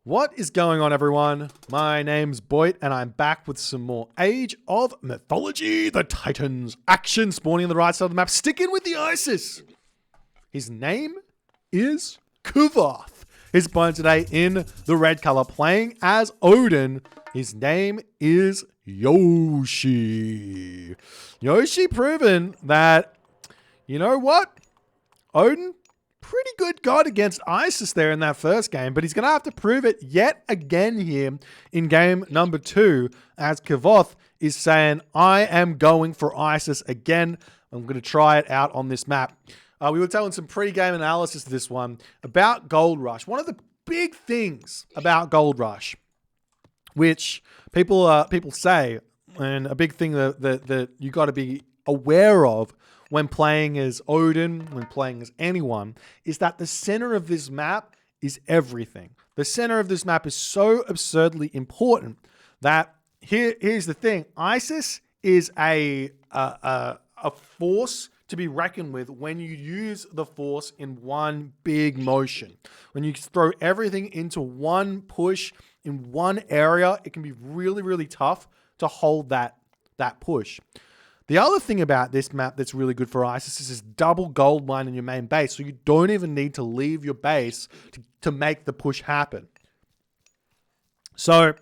What is going on, everyone? My name's Boit, and I'm back with some more Age of Mythology, the Titans action, spawning on the right side of the map, sticking with the ISIS. His name is Kvoth. His opponent today in the red color, playing as Odin. His name is Yoshii. Yoshii proven that, you know what? Odin, pretty good god against ISIS there in that first game, but he's going to have to prove it yet again here in game number 2 as Kvoth is saying, I am going for ISIS again. I'm going to try it out on this map. We were telling some pre-game analysis of this one about Gold Rush. One of the big things about Gold Rush, which people say, and a big thing that you got to be aware of when playing as Odin, when playing as anyone, is that the center of this map is everything. The center of this map is so absurdly important that here's the thing. ISIS is a force to be reckoned with when you use the force in one big motion. When you throw everything into one push in one area, it can be really, really tough to hold that push. The other thing about this map that's really good for ISIS is this double gold mine in your main base, so you don't even need to leave your base to make the push happen. So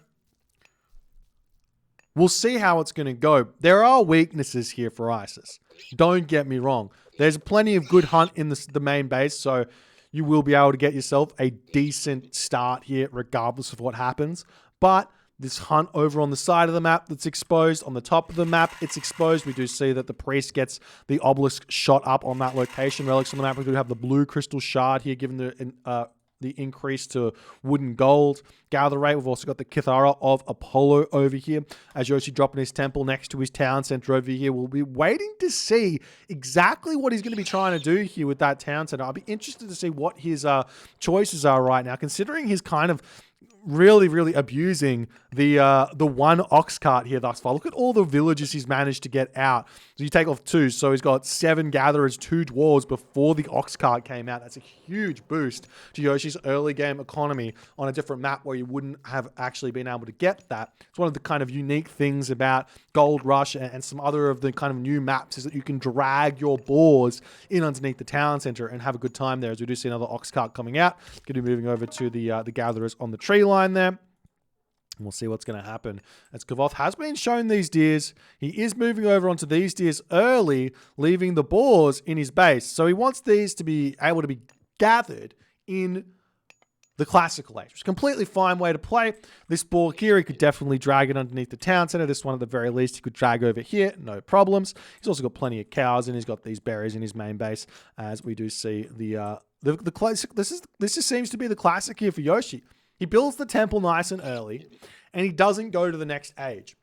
we'll see how it's going to go. There are weaknesses here for ISIS. Don't get me wrong. There's plenty of good hunt in the main base, so you will be able to get yourself a decent start here regardless of what happens. But this hunt over on the side of the map that's exposed, on the top of the map it's exposed. We do see that the priest gets the obelisk shot up on that location. Relics on the map, we do have the blue crystal shard here, given the increase to wood and gold. Gather rate, we've also got the Kithara of Apollo over here. As Yoshii dropping his temple next to his town center over here, we'll be waiting to see exactly what he's going to be trying to do here with that town center. I'll be interested to see what his choices are right now, considering his kind of really abusing the one ox cart here thus far. Look at all the villages he's managed to get out. So you take off 2, so he's got 7 gatherers, 2 dwarves before the ox cart came out. That's a huge boost to Yoshii's early game economy on a different map where you wouldn't have actually been able to get that. It's one of the kind of unique things about Gold Rush and some other of the kind of new maps is that you can drag your boars in underneath the town center and have a good time there, as we do see another ox cart coming out. Going to be moving over to the gatherers on the tree line there. And we'll see what's going to happen. As Kvoth has been shown these deers, he is moving over onto these deers early, leaving the boars in his base. So he wants these to be able to be gathered in the classical age, which is a completely fine way to play. This boar here, he could definitely drag it underneath the town center. This one, at the very least, he could drag over here, no problems. He's also got plenty of cows, and he's got these berries in his main base, as we do see the classic. This just seems to be the classic here for Yoshii. He builds the temple nice and early, and he doesn't go to the next age.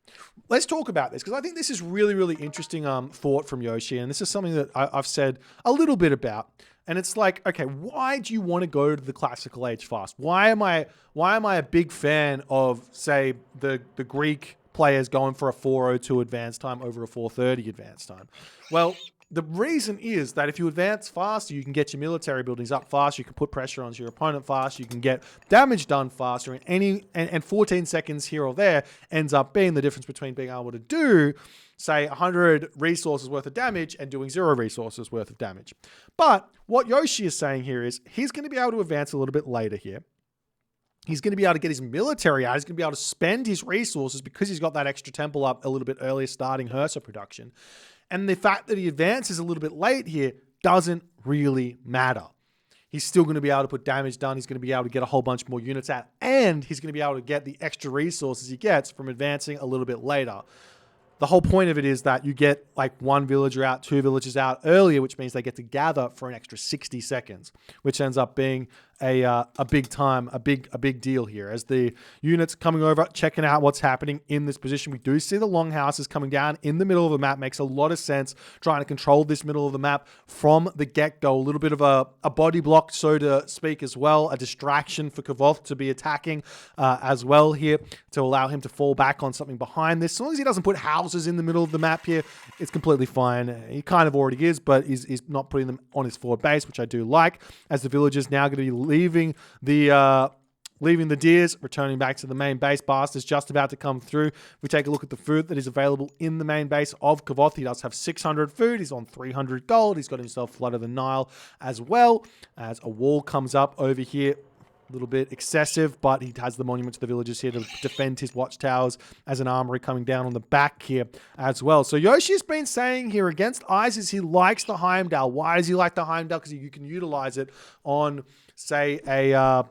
Let's talk about this, because I think this is really interesting thought from Yoshii, and this is something that I've said a little bit about. And it's like, okay, why do you want to go to the classical age fast? Why am I a big fan of, say, the Greek players going for a 4:02 advance time over a 4:30 advance time? Well, the reason is that if you advance faster, you can get your military buildings up faster, you can put pressure onto your opponent faster, you can get damage done faster, and 14 seconds here or there ends up being the difference between being able to do, say, 100 resources worth of damage and doing 0 resources worth of damage. But what Yoshii is saying here is he's going to be able to advance a little bit later here. He's going to be able to get his military out. He's going to be able to spend his resources because he's got that extra temple up a little bit earlier, starting Hursa production. And the fact that he advances a little bit late here doesn't really matter. He's still going to be able to put damage done. He's going to be able to get a whole bunch more units out. And he's going to be able to get the extra resources he gets from advancing a little bit later. The whole point of it is that you get like 1 villager out, 2 villagers out earlier, which means they get to gather for an extra 60 seconds, which ends up being a big deal here. As the units coming over, checking out what's happening in this position, we do see the longhouses coming down in the middle of the map. Makes a lot of sense trying to control this middle of the map from the get-go. A little bit of a body block, so to speak, as well. A distraction for Kvoth to be attacking as well here to allow him to fall back on something behind this. As long as he doesn't put houses in the middle of the map here, it's completely fine. He kind of already is, but he's not putting them on his forward base, which I do like, as the villagers now going to be leaving the leaving the deers, returning back to the main base. Bast is just about to come through. If we take a look at the food that is available in the main base of Kvoth, he does have 600 food. He's on 300 gold. He's got himself Flood of the Nile as well, as a wall comes up over here. A little bit excessive, but he has the monument to the villagers here to defend his watchtowers, as an armory coming down on the back here as well. So Yoshi's been saying here against Isis, he likes the Heimdall. Why does he like the Heimdall? Because you can utilize it on, say, a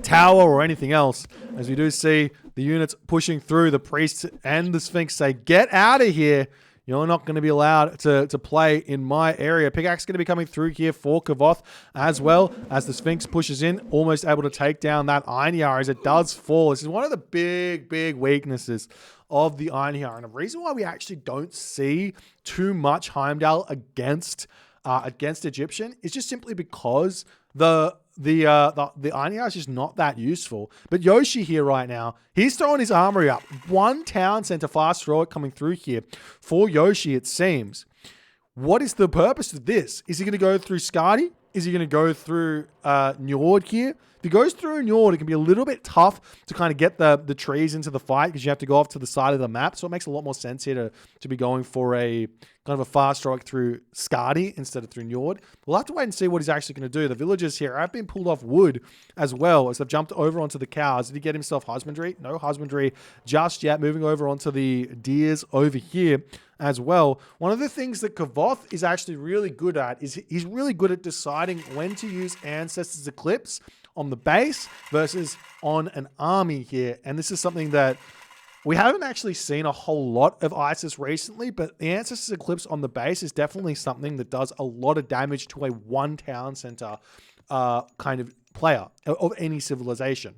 tower or anything else. As we do see the units pushing through, the priests and the Sphinx say, get out of here. You're not going to be allowed to play in my area. Pickaxe going to be coming through here for Kvoth, as well as the Sphinx pushes in, almost able to take down that Einhjar as it does fall. This is one of the big weaknesses of the Einhjar. And the reason why we actually don't see too much Heimdall against Egyptian is just simply because the Einhjar is just not that useful. But Yoshii here right now, he's throwing his armory up. One town center fast forward coming through here for Yoshii, it seems. What is the purpose of this? Is he going to go through Skadi? Is he going to go through Njord here? If he goes through Njord, it can be a little bit tough to kind of get the trees into the fight because you have to go off to the side of the map. So it makes a lot more sense here to be going for a kind of a fast strike through Skadi instead of through Njord. We'll have to wait and see what he's actually going to do. The villagers here have been pulled off wood as well as they've jumped over onto the cows. Did he get himself husbandry? No husbandry just yet. Moving over onto the deers over here as well. One of the things that Kvoth is actually really good at is he's really good at deciding when to use Ancestors Eclipse on the base versus on an army here. And this is something that we haven't actually seen a whole lot of Isis recently, but the Ancestors Eclipse on the base is definitely something that does a lot of damage to a one town center kind of player of any civilization.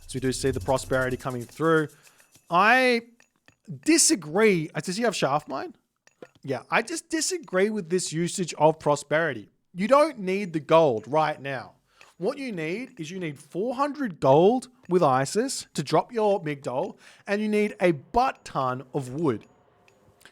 So we do see the prosperity coming through. I disagree. Does he have shaft mine? Yeah, I just disagree with this usage of prosperity. You don't need the gold right now. What you need is 400 gold with Isis to drop your Migdol, and you need a butt ton of wood.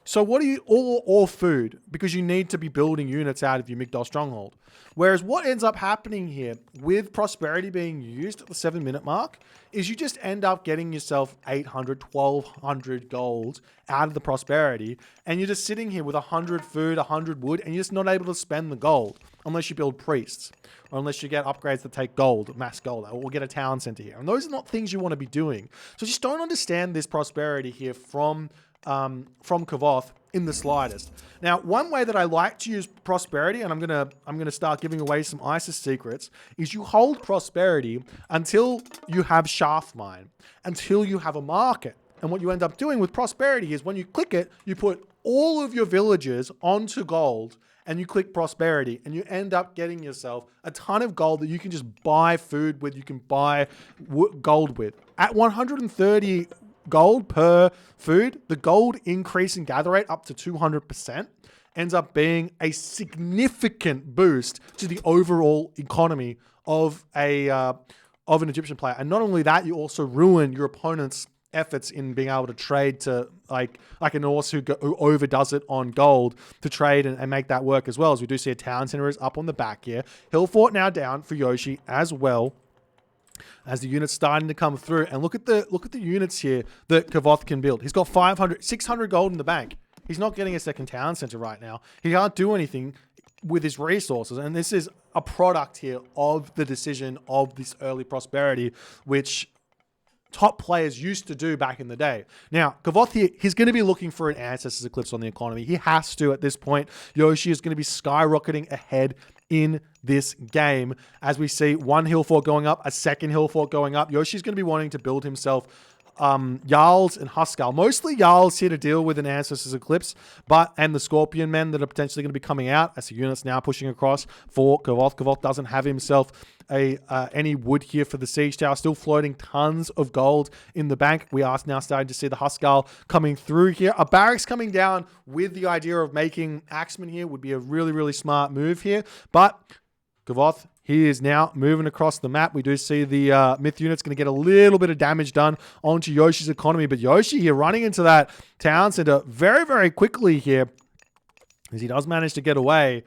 So what are you, or food, because you need to be building units out of your Migdol stronghold. Whereas what ends up happening here with prosperity being used at the 7-minute mark is you just end up getting yourself 800, 1200 gold out of the prosperity, and you're just sitting here with 100 food, 100 wood, and you're just not able to spend the gold unless you build priests or unless you get upgrades that take gold, mass gold, or get a town center here. And those are not things you want to be doing. So just don't understand this prosperity here from Kvoth in the slightest. Now, one way that I like to use prosperity, and I'm gonna start giving away some Isis secrets, is you hold prosperity until you have shaft mine, until you have a market. And what you end up doing with prosperity is when you click it, you put all of your villages onto gold, and you click prosperity, and you end up getting yourself a ton of gold that you can just buy food with, you can buy gold with. At 130 gold per food, the gold increase in gather rate up to 200% ends up being a significant boost to the overall economy of an Egyptian player. And not only that, you also ruin your opponent's efforts in being able to trade to like a Norse who overdoes it on gold to trade and make that work as well. As we do see a town center is up on the back here. Hill Fort now down for Yoshii as well, as the units starting to come through. And look at the units here that Kvoth can build. He's got 600 gold in the bank. He's not getting a second town center right now. He can't do anything with his resources. And this is a product here of the decision of this early prosperity, which top players used to do back in the day. Now, Kvoth here, he's going to be looking for an Ancestors Eclipse on the economy. He has to at this point. Yoshii is going to be skyrocketing ahead in this game as we see one hill fort going up, a second hill fort going up. Yoshii's going to be wanting to build himself Jarls and Huskal. Mostly Jarls here to deal with an Ancestors Eclipse, and the Scorpion Men that are potentially going to be coming out as the units now pushing across for Kvoth. Kvoth doesn't have himself any wood here for the siege tower. Still floating tons of gold in the bank. We are now starting to see the Huskal coming through here. A barracks coming down with the idea of making axemen here would be a really, really smart move here. But Kvoth, he is now moving across the map. We do see the myth unit's going to get a little bit of damage done onto Yoshii's economy. But Yoshii here running into that town center very, very quickly here, as he does manage to get away.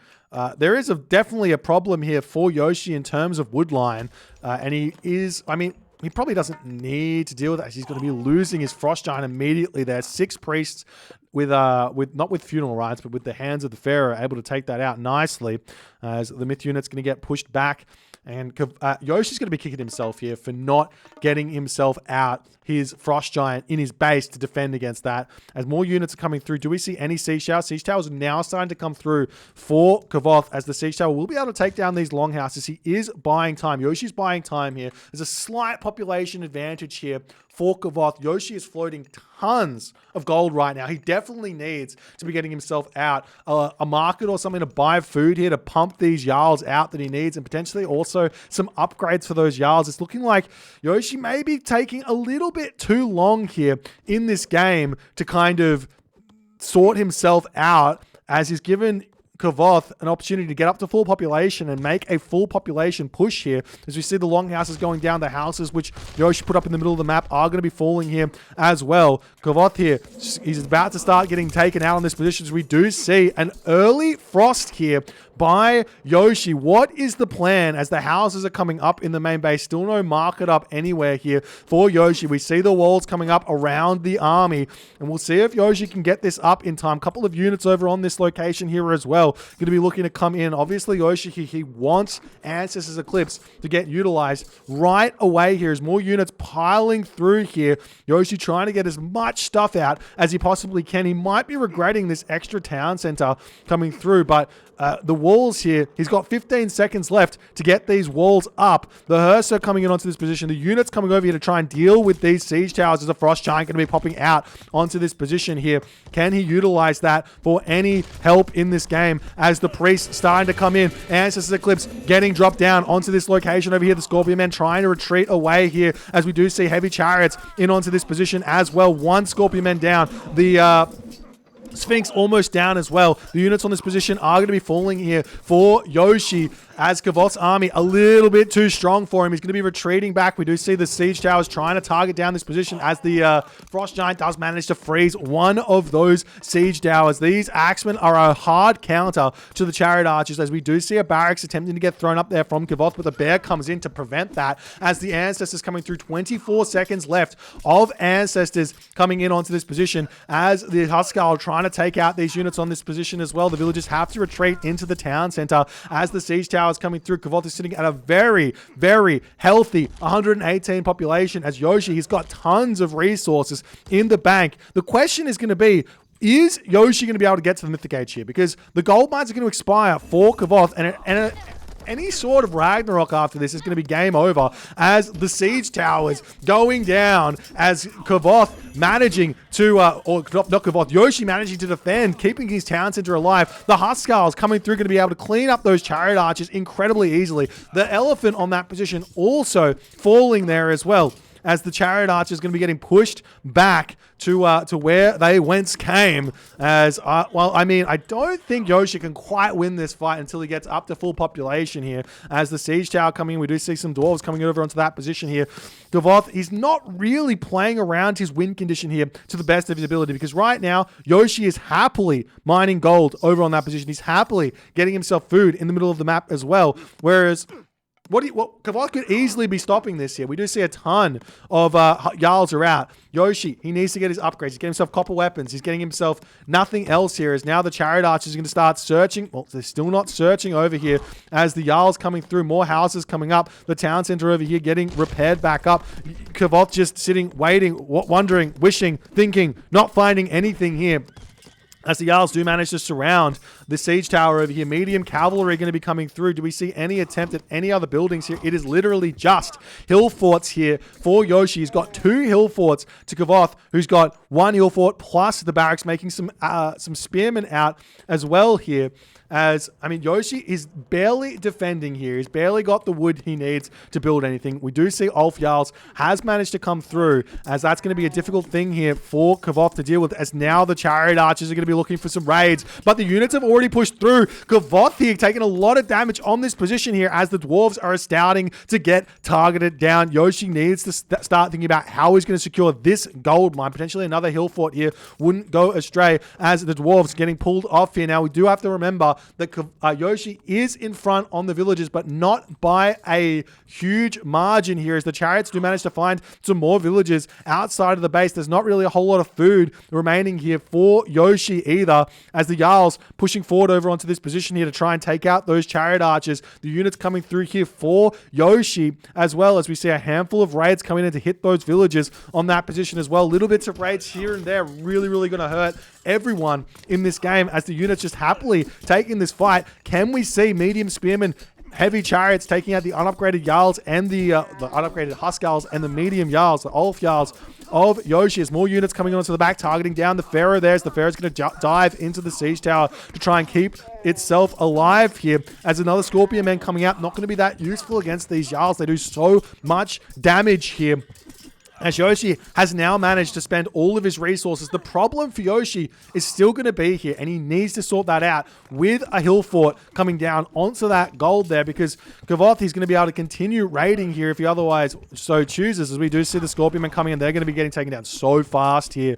there is definitely a problem here for Yoshii in terms of wood line. And he is, I mean, he probably doesn't need to deal with that. He's going to be losing his Frost Giant immediately there. 6 priests with not with funeral rites, but with the hands of the Pharaoh, able to take that out nicely. As the myth unit's going to get pushed back. And Yoshii's going to be kicking himself here for not getting himself out his Frost Giant in his base to defend against that. As more units are coming through, do we see any Siege Towers? Siege Towers are now starting to come through for Kvoth, as the Siege Tower will be able to take down these longhouses. He is buying time. Yoshii's buying time here. There's a slight population advantage here for Kvoth. Yoshii is floating tons of gold right now. He definitely needs to be getting himself out a market or something to buy food here to pump these Jarls out that he needs, and potentially also some upgrades for those Jarls. It's looking like Yoshii may be taking a little bit too long here in this game to kind of sort himself out, as he's given Kvoth an opportunity to get up to full population and make a full population push here. As we see the longhouses going down, the houses which Yoshii put up in the middle of the map are going to be falling here as well. Kvoth here, he's about to start getting taken out on this position, as we do see an early frost here by Yoshii. What is the plan as the houses are coming up in the main base? Still no market up anywhere here for Yoshii. We see the walls coming up around the army, and we'll see if Yoshii can get this up in time. Couple of units over on this location here as well, going to be looking to come in. Obviously, Yoshii, he wants Ancestors Eclipse to get utilized right away here. As more units piling through here, Yoshii trying to get as much stuff out as he possibly can. He might be regretting this extra town center coming through, but the walls here, he's got 15 seconds left to get these walls up. The Hearser coming in onto this position. The units coming over here to try and deal with these siege towers, as a Frost Giant going to be popping out onto this position here. Can he utilize that for any help in this game, as the priests starting to come in? Ancestors Eclipse getting dropped down onto this location over here. The Scorpion Men trying to retreat away here, as we do see heavy chariots in onto this position as well. 1 Scorpion Men down. The Sphinx almost down as well. The units on this position are going to be falling here for Yoshii, as Kvoth's army a little bit too strong for him. He's going to be retreating back. We do see the siege towers trying to target down this position, as the Frost Giant does manage to freeze one of those siege towers. These axemen are a hard counter to the chariot archers, as we do see a barracks attempting to get thrown up there from Kvoth, but the bear comes in to prevent that, as the Ancestors coming through. 24 seconds left of Ancestors coming in onto this position, as the Huskar are trying to take out these units on this position as well. The villagers have to retreat into the town center as the siege towers coming through. Kvoth is sitting at a very, very healthy 118 population, as Yoshii, he's got tons of resources in the bank. The question is going to be, is Yoshii going to be able to get to the Mythic Age here? Because the gold mines are going to expire for Kvoth, and any sort of Ragnarok after this is going to be game over, as the siege towers going down, as Kvoth managing to, or not Kvoth, Yoshii managing to defend, keeping his town center alive. The Huskars coming through, going to be able to clean up those chariot archers incredibly easily. The elephant on that position also falling there as well, as the chariot archer is going to be getting pushed back to where they whence came. As well, I mean, I don't think Yoshii can quite win this fight until he gets up to full population here. As the siege tower coming in, we do see some dwarves coming over onto that position here. Kvoth, he's not really playing around his win condition here to the best of his ability, because right now Yoshii is happily mining gold over on that position. He's happily getting himself food in the middle of the map as well, whereas Kvoth could easily be stopping this here. We do see a ton of Jarls are out. Yoshii, he needs to get his upgrades. He's getting himself copper weapons. He's getting himself nothing else here, as now the chariot archers are going to start searching. Well, they're still not searching over here, as the Jarls coming through. More houses coming up. The town center over here getting repaired back up. Kvoth just sitting, waiting, wondering, wishing, thinking, not finding anything here, as the Jarls do manage to surround the siege tower over here. Medium cavalry going to be coming through. Do we see any attempt at any other buildings here? It is literally just hill forts here for Yoshii. He's got 2 hill forts to Kvoth, who's got 1 hill fort plus the barracks, making some spearmen out as well here. As, I mean, Yoshii is barely defending here. He's barely got the wood he needs to build anything. We do see Ulf Jarls has managed to come through, as that's going to be a difficult thing here for Kvoth to deal with, as now the chariot archers are going to be looking for some raids, but the units have already pushed through. Kvoth here taking a lot of damage on this position here, as the dwarves are starting to get targeted down. Yoshii needs to start thinking about how he's going to secure this gold mine. Potentially another hill fort here wouldn't go astray, as the dwarves getting pulled off here. Now, we do have to remember that Yoshii is in front on the villagers, but not by a huge margin here, as the chariots do manage to find some more villagers outside of the base. There's not really a whole lot of food remaining here for Yoshii either, as the Jarls pushing forward over onto this position here to try and take out those chariot archers. The units coming through here for Yoshii, as well as we see a handful of raids coming in to hit those villagers on that position as well. Little bits of raids here and there, really going to hurt everyone in this game, as the units just happily taking this fight. Can we see medium spearmen, heavy chariots taking out the unupgraded Jarls and the unupgraded Huskarls and the medium Jarls, the Ulf Jarls of Yoshii, as more units coming onto the back, targeting down the Pharaoh there, as the Pharaoh's going to dive into the siege tower to try and keep itself alive here, as another Scorpion Man coming out. Not going to be that useful against these Jarls. They do so much damage here, as Yoshii has now managed to spend all of his resources. The problem for Yoshii is still going to be here, and he needs to sort that out with a hill fort coming down onto that gold there, because Kvoth, he's going to be able to continue raiding here if he otherwise so chooses, as we do see the Scorpionmen coming in. They're going to be getting taken down so fast here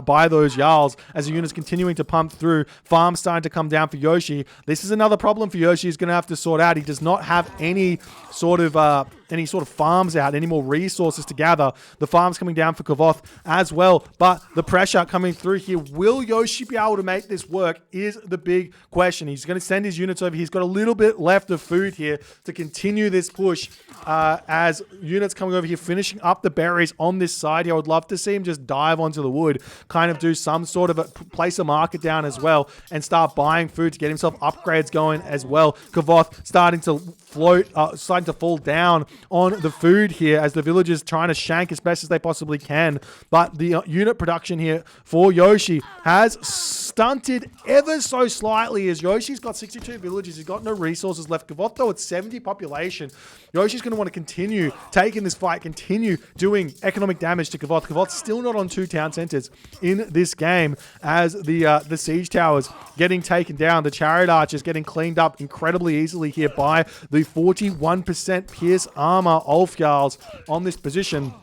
by those Jarls, as the unit's continuing to pump through. Farms starting to come down for Yoshii. This is another problem for Yoshii he's going to have to sort out. He does not have any sort of farms out, any more resources to gather. The farms coming down for Kvoth as well, but the pressure coming through here. Will Yoshii be able to make this work is the big question. He's going to send his units over. He's got a little bit left of food here to continue this push, as units coming over here finishing up the berries on this side here. I would love to see him just dive onto the wood, kind of do some sort of place a market down as well, and start buying food to get himself upgrades going as well. Kvoth starting to starting to fall down on the food here, as the villagers trying to shank as best as they possibly can. But the unit production here for Yoshii has stunted ever so slightly, as Yoshii's got 62 villages. He's got no resources left. Kvoth, though, at 70 population. Yoshii's going to want to continue taking this fight, continue doing economic damage to Kvoth. Kvoth's still not on 2 town centers in this game, as the siege towers getting taken down. The chariot archers getting cleaned up incredibly easily here by the 41% pierce armor Ulf Jarls on this position,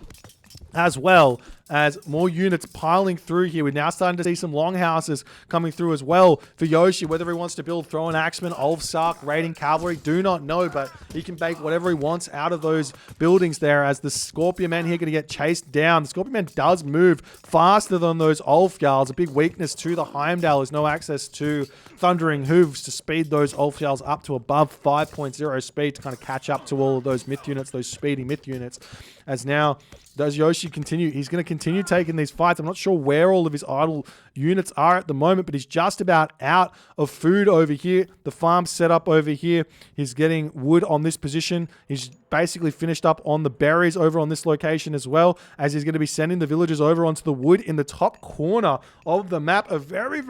as well as more units piling through here. We're now starting to see some longhouses coming through as well for Yoshii. Whether he wants to build throwing axemen, Ulfsark, raiding cavalry, do not know, but he can bake whatever he wants out of those buildings there, as the Scorpion Man here going to get chased down. The Scorpion Man does move faster than those Ulf Jarls. A big weakness to the Heimdall is no access to Thundering Hooves to speed those Ulf Jarls up to above 5.0 speed to kind of catch up to all of those myth units, those speedy myth units. As now, does Yoshii continue? He's going to continue taking these fights. I'm not sure where all of his idle units are at the moment, but he's just about out of food over here. The farm's set up over here. He's getting wood on this position. He's basically finished up on the berries over on this location as well, as he's going to be sending the villagers over onto the wood in the top corner of the map. A very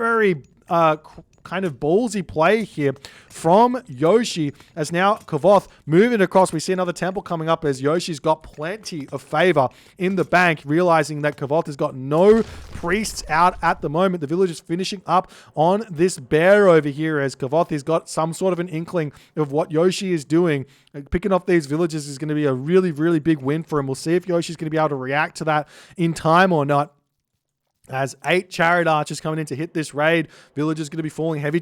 kind of ballsy play here from Yoshii, as now Kvoth moving across. We see another temple coming up, as Yoshii's got plenty of favor in the bank, realizing that Kvoth has got no priests out at the moment. The village is finishing up on this bear over here, as Kvoth has got some sort of an inkling of what Yoshii is doing. Picking off these villages is going to be a really big win for him. We'll see if Yoshii's going to be able to react to that in time or not, as 8 chariot archers coming in to hit this raid. Villagers going to be falling. Heavy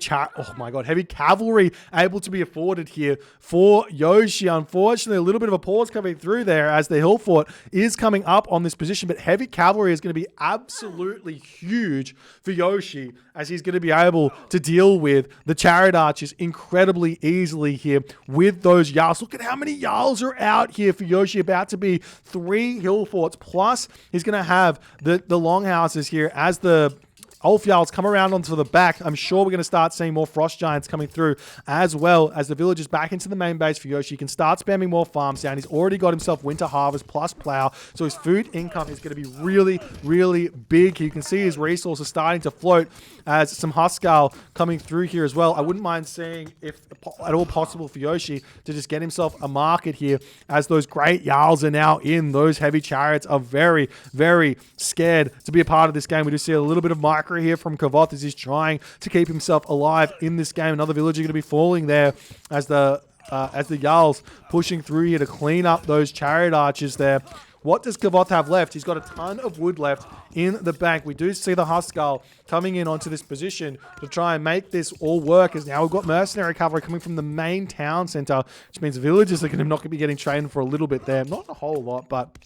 cavalry able to be afforded here for Yoshii. Unfortunately, a little bit of a pause coming through there, as the hill fort is coming up on this position, but heavy cavalry is going to be absolutely huge for Yoshii, as he's going to be able to deal with the chariot archers incredibly easily here with those Jarls. Look at how many Jarls are out here for Yoshii, about to be 3 hill forts, plus he's going to have the longhouses here as the Ulf Jarls come around onto the back. I'm sure we're going to start seeing more Frost Giants coming through, as well as the villagers back into the main base for Yoshii. He can start spamming more farms down. He's already got himself Winter Harvest plus Plow, so his food income is going to be really big. You can see his resources starting to float, as some Huskarl coming through here as well. I wouldn't mind seeing, if at all possible, for Yoshii to just get himself a market here, as those great Jarls are now in. Those heavy chariots are very scared to be a part of this game. We do see a little bit of micro here from Kvoth, as he's trying to keep himself alive in this game. Another villager going to be falling there, as the Jarls pushing through here to clean up those chariot archers there. What does Kvoth have left? He's got a ton of wood left in the bank. We do see the Huskarl coming in onto this position to try and make this all work, as now we've got mercenary cavalry coming from the main town center, which means villagers are not going to be getting trained for a little bit there. Not a whole lot, but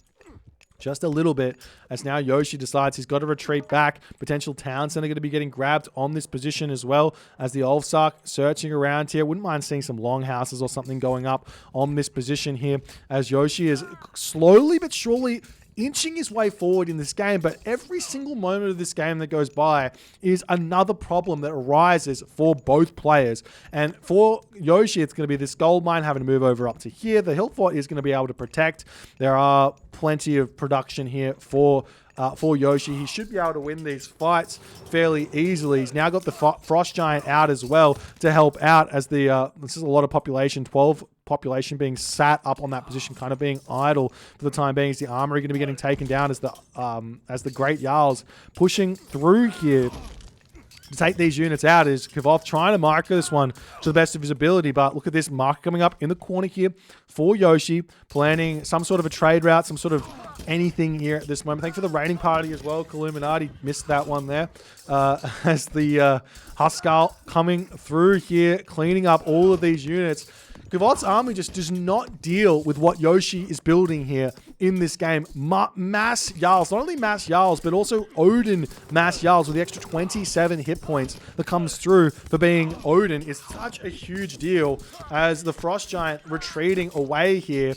just a little bit, as now Yoshii decides he's got to retreat back. Potential town center going to be getting grabbed on this position as well, as the Ulfsark searching around here. Wouldn't mind seeing some longhouses or something going up on this position here, as Yoshii is slowly but surely inching his way forward in this game. But every single moment of this game that goes by is another problem that arises for both players. And for Yoshii, it's going to be this gold mine having to move over up to here. The hill fort is going to be able to protect. There are plenty of production here for Yoshii. He should be able to win these fights fairly easily. He's now got the Frost Giant out as well to help out, as the this is a lot of population, 12 population being sat up on that position, kind of being idle for the time being. Is the armory going to be getting taken down as the Great Jarls pushing through here to take these units out? Is Kvoth trying to marker this one to the best of his ability, but look at this mark coming up in the corner here for Yoshii, planning some sort of a trade route, some sort of anything here at this moment. Thanks for the raiding party as well, Illuminati. Missed that one there. As the Huskarl coming through here, cleaning up all of these units. Kvoth's army just does not deal with what Yoshii is building here in this game. Mass Jarls, not only Mass Jarls, but also Odin Mass Jarls with the extra 27 hit points that comes through for being Odin is such a huge deal, as the Frost Giant retreating away here.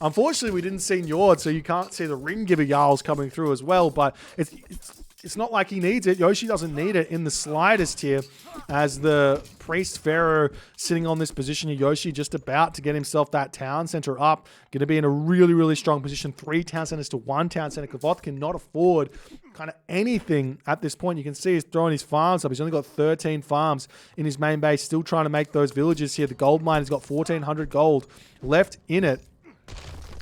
Unfortunately, we didn't see Njord, so you can't see the Ring Giver Jarls coming through as well, but it's not like he needs it. Yoshii doesn't need it in the slightest here, as the Priest Pharaoh sitting on this position here. Yoshii just about to get himself that town center up. Going to be in a really, really strong position. 3 town centers to 1 town center. Kvoth cannot afford kind of anything at this point. You can see he's throwing his farms up. He's only got 13 farms in his main base. Still trying to make those villages here. The gold mine has got 1,400 gold left in it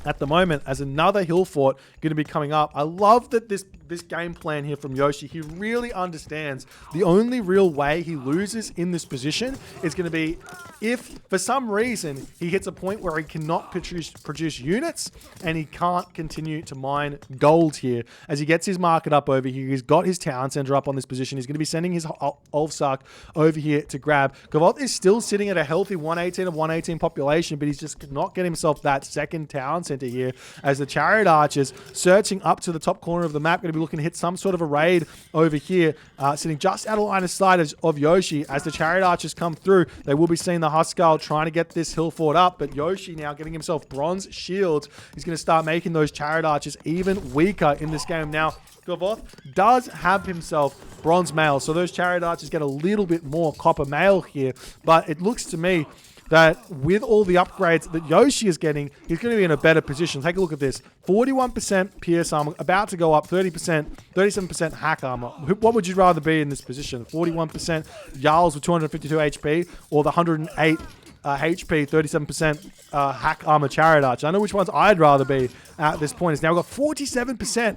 at the moment, as another hill fort going to be coming up. I love that this game plan here from Yoshii. He really understands the only real way he loses in this position is going to be if, for some reason, he hits a point where he cannot produce units and he can't continue to mine gold here. As he gets his market up over here, he's got his town center up on this position. He's going to be sending his Ulfsark over here to grab. Kvoth is still sitting at a healthy 118 of 118 population, but he's just not getting himself that second town center here, as the Chariot Archers searching up to the top corner of the map, going to be looking to hit some sort of a raid over here, sitting just out of line of sight of Yoshii. As the Chariot Archers come through, they will be seeing the Huskarl trying to get this hill fort up, but Yoshii now getting himself bronze shields. He's going to start making those Chariot Archers even weaker in this game. Now, Kvoth does have himself bronze mail, so those Chariot Archers get a little bit more copper mail here, but it looks to me that with all the upgrades that Yoshii is getting, he's going to be in a better position. Take a look at this. 41% pierce armor, about to go up 30%, 37% hack armor. What would you rather be in this position? 41% Jarls with 252 HP, or the 108 HP, 37% hack armor Chariot Archer? I know which ones I'd rather be at this point. It's now got 47%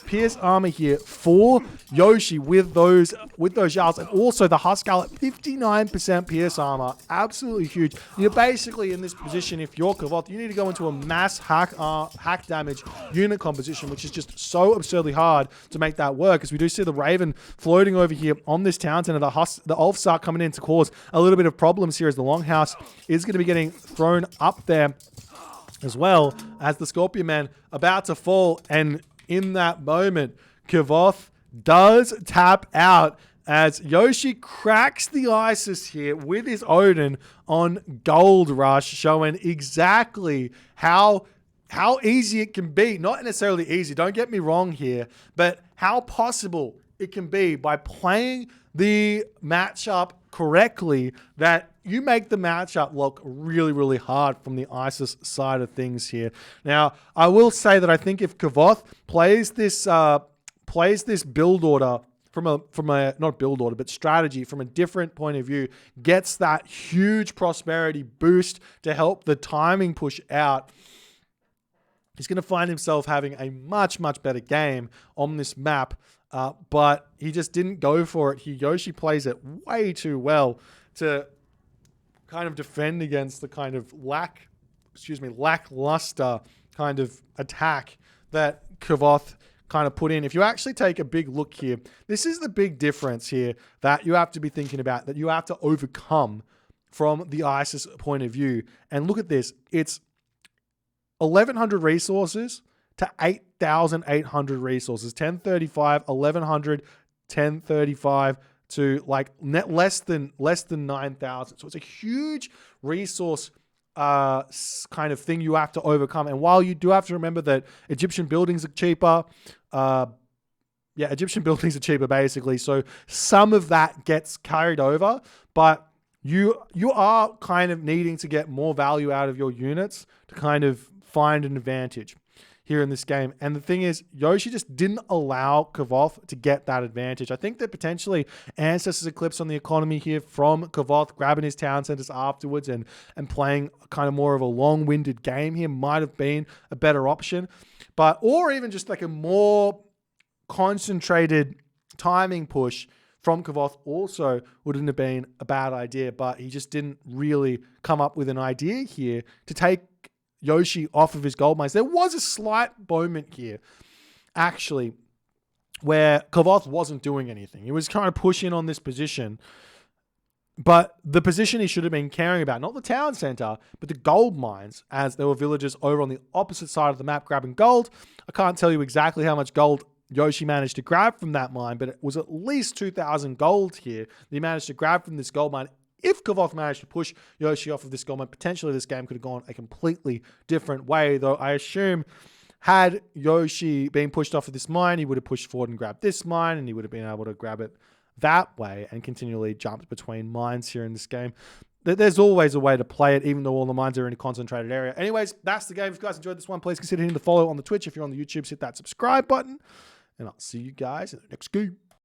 pierce armor here for Yoshii with those Jarls, and also the Huskarl at 59% pierce armor. Absolutely huge. You're basically in this position, if you're Kvoth, you need to go into a mass hack damage unit composition, which is just so absurdly hard to make that work, as we do see the Raven floating over here on this town center. The Ulfsark coming in to cause a little bit of problems here, as the Longhouse is going to be getting thrown up there as well, as the Scorpion Man about to fall. And in that moment, Kvoth does tap out, as Yoshii cracks the Isis here with his Odin on Gold Rush, showing exactly how easy it can be. Not necessarily easy, don't get me wrong here, but how possible it can be by playing the matchup correctly, that you make the matchup look really, really hard from the Isis side of things here. Now, I will say that I think if Kvoth plays this build order from a not build order, but strategy from a different point of view, gets that huge prosperity boost to help the timing push out, he's going to find himself having a much, much better game on this map. But he just didn't go for it. Yoshii plays it way too well to kind of defend against the kind of lackluster kind of attack that Kvoth kind of put in. If you actually take a big look here, this is the big difference here that you have to be thinking about, that you have to overcome from the ISIS point of view. And look at this. It's 1,100 resources to 8,800 resources. 1035, 1,100, 1035 to like net less than 9,000. So it's a huge resource kind of thing you have to overcome. And while you do have to remember that Egyptian buildings are cheaper, Egyptian buildings are cheaper basically. So some of that gets carried over, but you are kind of needing to get more value out of your units to kind of find an advantage here in this game. And the thing is, Yoshii just didn't allow Kvoth to get that advantage. I think that potentially Ancestors Eclipse on the economy here from Kvoth, grabbing his town centers afterwards and playing kind of more of a long-winded game here might have been a better option. Or even just like a more concentrated timing push from Kvoth also wouldn't have been a bad idea, but he just didn't really come up with an idea here to take Yoshii off of his gold mines. There was a slight moment here, actually, where Kvoth wasn't doing anything. He was trying to push in on this position, but the position he should have been caring about, not the town center, but the gold mines, as there were villagers over on the opposite side of the map grabbing gold. I can't tell you exactly how much gold Yoshii managed to grab from that mine, but it was at least 2,000 gold here that he managed to grab from this gold mine. If Kvoth managed to push Yoshii off of this gold mine, potentially this game could have gone a completely different way, though I assume had Yoshii been pushed off of this mine, he would have pushed forward and grabbed this mine, and he would have been able to grab it that way and continually jumped between mines here in this game. There's always a way to play it, even though all the mines are in a concentrated area. Anyways, that's the game. If you guys enjoyed this one, please consider hitting the follow on the Twitch. If you're on the YouTube, hit that subscribe button. And I'll see you guys in the next game.